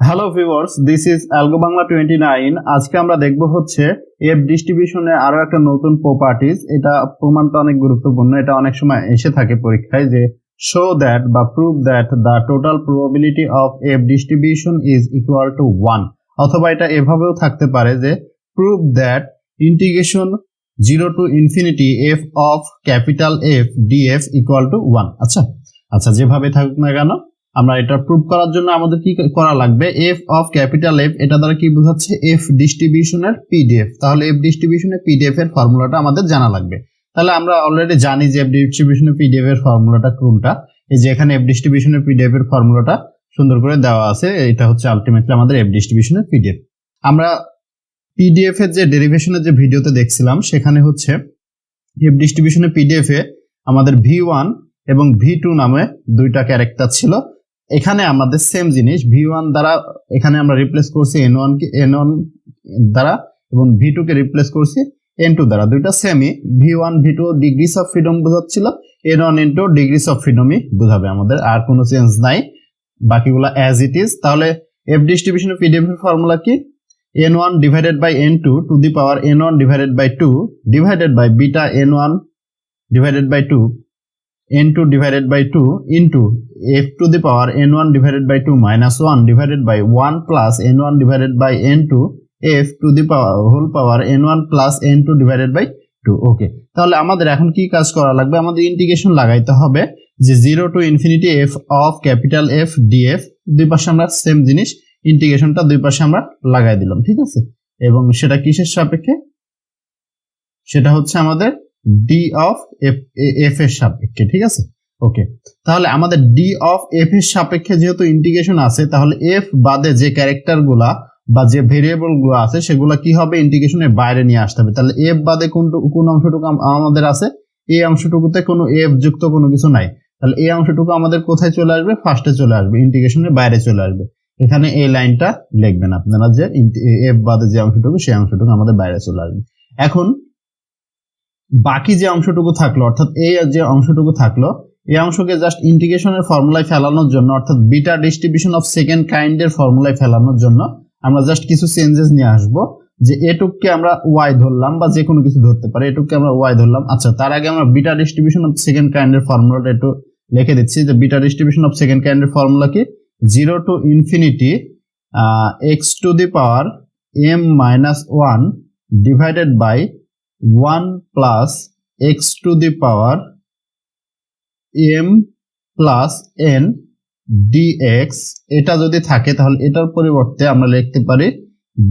Hello viewers, this is algo Bangla 29। আজকে আমরা দেখব হচ্ছে এফ ডিস্ট্রিবিউশনে আরো একটা নতুন প্রপার্টিজ। এটা প্রমাণটা অনেক গুরুত্বপূর্ণ। এটা অনেক সময় এসে থাকে পরীক্ষায় যে শো দ্যাট বা prove that the total probability of F distribution is equal to 1, অথবা এটা এভাবেও থাকতে পারে যে prove that integration 0 to infinity F of capital F DF equal to 1। আচ্ছা, যেভাবে থাকুক না কেন, আমরা এটা প্রুভ করার জন্য আমাদের কি করা লাগবে? এফ অফ ক্যাপিটাল এফ, এটা দ্বারা কি বোঝাচ্ছে? এফ ডিস্ট্রিবিউশনের পিডিএফ। তাহলে এফ ডিস্ট্রিবিউশনের পিডিএফ এর ফর্মুলাটা আমাদের জানা লাগবে। তাহলে আমরা অলরেডি জানি যে এফ ডিস্ট্রিবিউশনের পিডিএফ এর ফর্মুলাটা কোনটা। এই যে এখানে এফ ডিস্ট্রিবিউশনের পিডিএফ এর ফর্মুলাটা সুন্দর করে দেওয়া আছে। এটা হচ্ছে আলটিমেটলি আমাদের এফ ডিস্ট্রিবিউশনের পিডিএফ। আমরা পিডিএফ এর যে ডেরিভেশনের যে ভিডিওতে দেখছিলাম, সেখানে হচ্ছে এফ ডিস্ট্রিবিউশনের পিডিএফ এ আমাদের V1 এবং V2 নামে দুইটা ক্যারেক্টার ছিল। এখানে আমাদের সেম জিনিস V1 দ্বারা এখানে আমরা রিপ্লেস করছি N1 কে N1 দ্বারা, এবং V2 কে রিপ্লেস করছি N2 দ্বারা। দুইটা সেমই। V1 V2 degrees of freedom বোঝাচ্ছিল, N1 N2 ডিগ্রিস অফ ফ্রিডমই বোঝাবে আমাদের, আর কোনো চেঞ্জ নাই, বাকিগুলো অ্যাজ ইট ইজ। তাহলে এফ ডিস্ট্রিবিউশনের পিডিএফ এর ফর্মুলা কি? N1 divided by N2 to the power N1 divided by 2 divided by beta N1 divided by 2 N2 divided by 2 into f to the power N1 divided by 2 minus 1 divided by 1 plus N1 divided by N2 f to the power whole power N1 plus N2 divided by 2। ওকে, তাহলে আমাদের এখন কি কাজ করা লাগবে? আমাদের integration লাগাইতে হবে যে 0 to infinity f of capital F df। দুই পাশে আমরা সেম জিনিস, ইন্টিগ্রেশনটা দুই পাশে আমরা লাগাই দিলাম, ঠিক আছে? এবং সেটা কিসের সাপেক্ষে? সেটা হচ্ছে আমাদের ডি অফ এফ এর সাপেক্ষে, ঠিক আছে? ওকে, তাহলে আমাদের ডি অফ এফ এর সাপেক্ষে যেহেতু ইন্টিগ্রেশন আছে, তাহলে এফ বাদে যে ক্যারেক্টার গুলা বা যে ভেরিয়েবল গুলো আছে সেগুলা কি হবে? ইন্টিগ্রেশনের বাইরে নিয়ে আসতে হবে। তাহলে এফ বাদে কোন অংশটুকু আমাদের আছে? এই অংশটুকুতে কোনো এফ যুক্ত কোনো কিছু নাই। তাহলে এই অংশটুকু আমাদের কোথায় চলে আসবে? ফার্স্টে চলে আসবে, ইন্টিগ্রেশনের বাইরে চলে আসবে। এখানে এই লাইনটা লিখবেন আপনারা যে এফ বাদে যে অংশটুকু, সেই অংশটুকু আমাদের বাইরে চলে আসবে। এখন বাকি যে অংশটুকু থাকলো, অর্থাৎ এই যে অংশটুকু থাকলো, এই অংশকে জাস্ট ইন্টিগ্রেশনের ফর্মুলায় ফেলানোর জন্য, অর্থাৎ বিটা ডিস্ট্রিবিউশন অফ সেকেন্ড কাইন্ডের ফর্মুলায় ফেলানোর জন্য আমরা জাস্ট কিছু চেঞ্জেস নিয়ে আসবো। যে এটুককে আমরা ওয়াই ধরলাম, বা যে কোনো কিছু ধরতে পারে, এটুককে আমরা ওয়াই ধরলাম। আচ্ছা, তার আগে আমরা বিটা ডিস্ট্রিবিউশন অফ সেকেন্ড কাইন্ডের ফর্মুলাটা একটু লিখে দিচ্ছি। যে বিটা ডিস্ট্রিবিউশন অফ সেকেন্ড কাইন্ডের ফর্মুলা কি? 0 to infinity x to the power m minus 1 divided by 1 plus x to the power m plus n dx। এটা যদি থাকে তাহলে এটার পরিবর্তে আমরা লিখতে পারি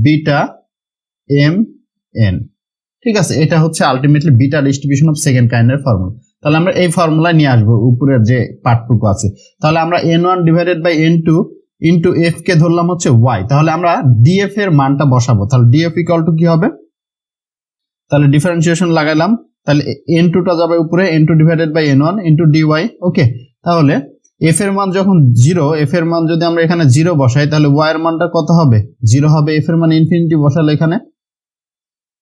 বিটা m n, ঠিক আছে? এটা হচ্ছে ultimately beta distribution of second কাইন্ডের ফর্মুলা। তাহলে আমরা এই ফর্মুলা নিয়ে আসবো উপরের যে পার্টটুকু আছে। তাহলে আমরা n1 divided by n2 into f কে ধরলাম হচ্ছে y। তাহলে আমরা df এর মানটা বসাবো। তাহলে df ইকুয়াল টু কি হবে? তাহলে ডিফারেন্সিয়েশন লাগাইলাম, তাহলে n2 টা যাবে উপরে, n2 divided by n1 into dy। Okay, তাহলে f এর মান যখন 0, f এর মান যদি আমরা এখানে 0 বসাই, তাহলে y এর মানটা কত হবে? 0 হবে। f এর মান ইনফিনিটি বসালে এখানে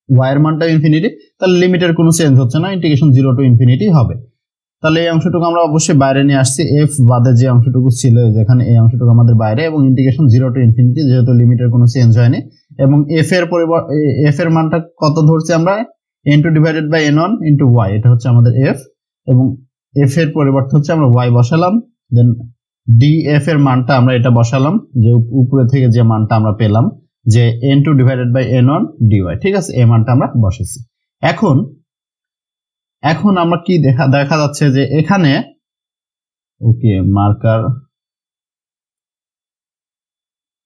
y এর মানটা ইনফিনিটি, তাহলে লিমিটের কোনো চেঞ্জ হচ্ছে না, ইন্টিগ্রেশন 0 টু ইনফিনিটি হবে। তাহলে এই অংশটুকু আমরা অবশ্যই বাইরে নিয়ে আসছি, f বাদে যে অংশটুকু ছিল যেখানে, এই অংশটুকু আমাদের বাইরে, এবং ইন্টিগ্রেশন 0 টু ইনফিনিটি, যেহেতু লিমিটের কোনো চেঞ্জ হয়নি। এবং f এর মানটা কত ধরছি আমরা? n2 divided by n1 into y, এটা হচ্ছে আমাদের f, এবং f এর পরিবর্তে হচ্ছে আমরা y বসালাম। দেন df এর মানটা আমরা এটা বসালাম, যে উপরে থেকে যে মানটা আমরা পেলাম যে n2 divided by n1 dy, ঠিক আছে? এই মানটা আমরা বসেছি। এখন আমরা কি দেখা যাচ্ছে যে এখানে, ওকে মার্কার,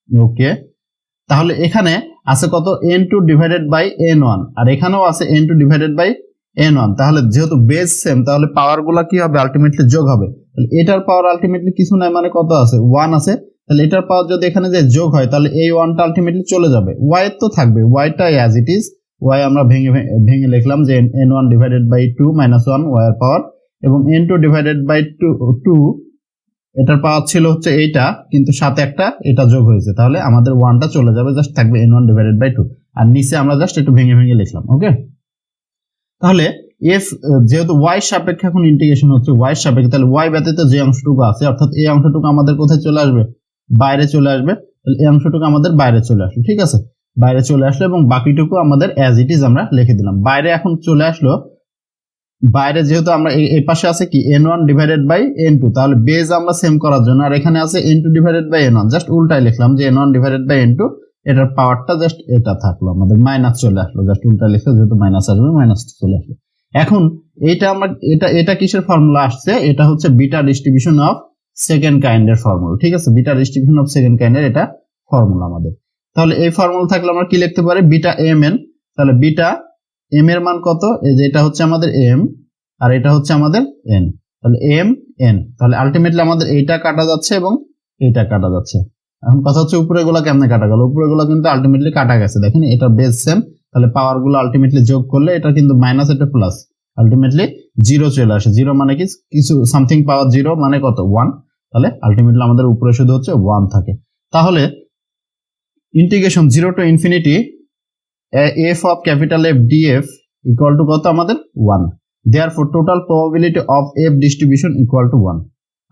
ওকে, তাহলে এখানে আছে কত? n2 ডিভাইডেড বাই n1, আর এখানেও আছে n2 ডিভাইডেড বাই n1। তাহলে যেহেতু বেস সেম, তাহলে পাওয়ার গুলা কি হবে? আলটিমেটলি যোগ হবে। তাহলে এটার পাওয়ার আলটিমেটলি কিছু নাই, মানে কত আছে? 1 আছে। তাহলে এটার পাওয়ার যদি এখানে যে যোগ হয়, তাহলে এই 1টা আলটিমেটলি চলে যাবে, y এর তো থাকবে, yটা অ্যাজ ইট ইজ, y আমরা ভেঙে লিখলাম যে n1 divided by 2 minus 1 y এর পাওয়ার, এবং n2 ডিভাইডেড বাই 2 এটার পাওয়ার ছিল হচ্ছে এইটা, কিন্তু সাথে একটা এটা যোগ হয়েছে, তাহলে আমাদের 1টা চলে যাবে, জাস্ট থাকবে n1 ডিভাইডেড বাই 2। আর নিচে আমরা জাস্ট একটু ভেঙে লিখলাম। ওকে, তাহলে f যেহেতু y সাপেক্ষে এখন ইন্টিগ্রেশন হচ্ছে y সাপেক্ষে, তাহলে y ব্যতীত যে অংশটুকু আছে, অর্থাৎ এই অংশটুকু আমাদের কোথায় চলে আসবে? বাইরে চলে আসবে। তাহলে এই অংশটুকু আমাদের বাইরে চলে আসলো, ঠিক আছে, বাইরে চলে আসলো এবং বাকিটুকু আমাদের অ্যাজ ইট ইজ আমরা লিখে দিলাম। বাইরে এখন চলে আসলো, বাইরে যেহেতু আমরা এই পাশে আছে কি n1 ডিভাইডেড বাই n2, তাহলে বেজ আমরা সেম করার জন্য, আর এখানে আছে n2 divided by n1, just উল্টাই লিখলাম যে n1 ডিভাইডেড বাই n2, এটার পাওয়ারটা জাস্ট এটা থাকলো, আমাদের মাইনাস চলে আসলো, জাস্ট উল্টা লিখলে যেহেতু মাইনাস আসবে মাইনাস চলে আসলো। এখন এটা আমরা এটা কিসের ফর্মুলা আসছে, এটা হচ্ছে বিটা ডিস্ট্রিবিউশন অফ সেকেন্ড কাইন্ডের ফর্মুলা, ঠিক আছে, বিটা ডিস্ট্রিবিউশন অফ সেকেন্ড কাইন্ডের এটা ফর্মুলা আমাদের। তাহলে এই ফর্মুলা থাকলে আমরা কি লিখতে পারি, বিটা এম এন, তাহলে বিটা এম এর মান কত, এই যে এটা হচ্ছে আমাদের এম আর এটা হচ্ছে আমাদের এন, তাহলে এম এন, তাহলে আলটিমেটলি আমাদের এইটা কাটা যাচ্ছে এবং এইটা কাটা যাচ্ছে। এখন কথা হচ্ছে উপরে গুলা কেমনে কাটা গেল, উপরে গুলা কিন্তু আলটিমেটলি কাটা গেছে, দেখেন এটা বেস সেম, তাহলে পাওয়ার গুলো আলটিমেটলি যোগ করলে এটা কিন্তু মাইনাস, এটা প্লাস, আলটিমেটলি জিরো চলে আসে। জিরো মানে কি, কিছু সামথিং পাওয়ার জিরো মানে কত, ওয়ান, তাহলে আলটিমেটলি আমাদের উপরে শুধু হচ্ছে ওয়ান থাকে। তাহলে integration zero to infinity F of capital F DF equal to কত আমাদের one, therefore total probability of f distribution equal to 1।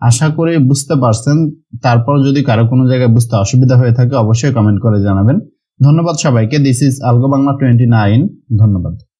আশা করি বুঝতে পারছেন। তারপর যদি কারো কোনো জায়গায় বুঝতে অসুবিধা হয়ে থাকে অবশ্যই কমেন্ট করে জানাবেন। ধন্যবাদ সবাইকে। This is Algo Bangla 29। ধন্যবাদ।